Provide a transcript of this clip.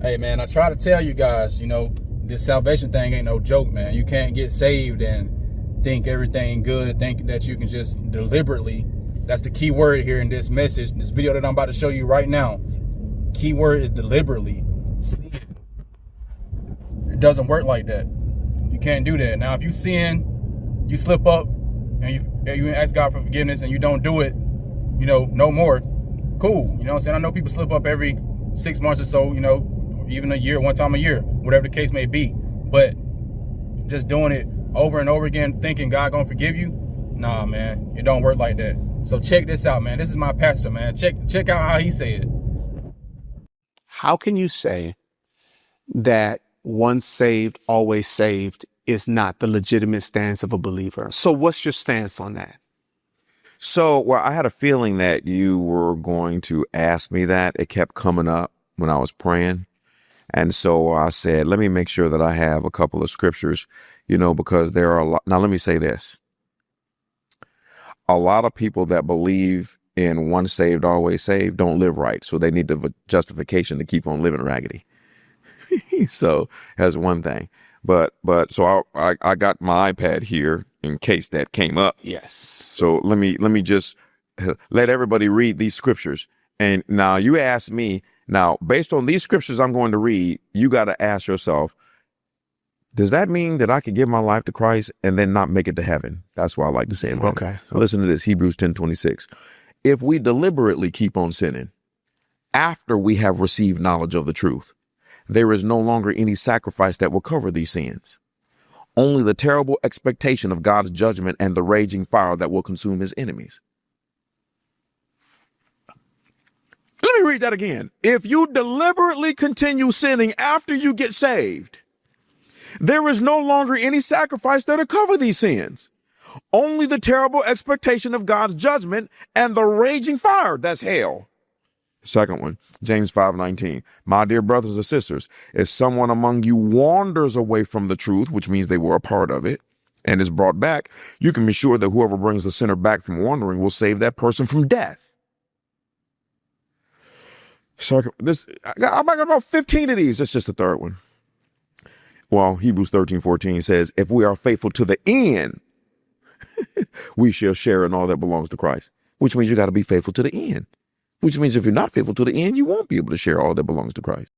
Hey, man, I try to tell you guys, this salvation thing ain't no joke, man. You can't get saved and think everything good, think that you can just deliberately. That's the key word here in this message, this video that I'm about to show you right now. Key word is deliberately. It doesn't work like that. You can't do that. Now, if you sin, you slip up, and you ask God for forgiveness and you don't do it, no more, cool. You know what I'm saying? I know people slip up every 6 months or so, even a year, one time a year, whatever the case may be. But just doing it over and over again, thinking God gonna forgive you, nah, man, it don't work like that. So check this out, man. This is my pastor, man. Check out how he said it. How can you say that once saved, always saved is not the legitimate stance of a believer? So what's your stance on that? So, well, I had a feeling that you were going to ask me that. It kept coming up when I was praying. And so I said, let me make sure that I have a couple of scriptures, because there are a lot. Now, let me say this. A lot of people that believe in once saved, always saved don't live right. So they need the justification to keep on living raggedy. So that's one thing. But so I got my iPad here in case that came up. Yes. So let me just let everybody read these scriptures. And now you ask me, now based on these scriptures I'm going to read, you got to ask yourself, does that mean that I could give my life to Christ and then not make it to heaven? That's why I like to say it. Okay. Now listen to this, Hebrews 10:26. If we deliberately keep on sinning after we have received knowledge of the truth, there is no longer any sacrifice that will cover these sins. Only the terrible expectation of God's judgment and the raging fire that will consume his enemies. Let me read that again. If you deliberately continue sinning after you get saved, there is no longer any sacrifice that'll cover these sins. Only the terrible expectation of God's judgment and the raging fire, that's hell. Second one, James 5:19. My dear brothers and sisters, if someone among you wanders away from the truth, which means they were a part of it, and is brought back, you can be sure that whoever brings the sinner back from wandering will save that person from death. I got about 15 of these. That's just the third one. Well, Hebrews 13:14 says, if we are faithful to the end, we shall share in all that belongs to Christ, which means you got to be faithful to the end. Which means if you're not faithful to the end, you won't be able to share all that belongs to Christ.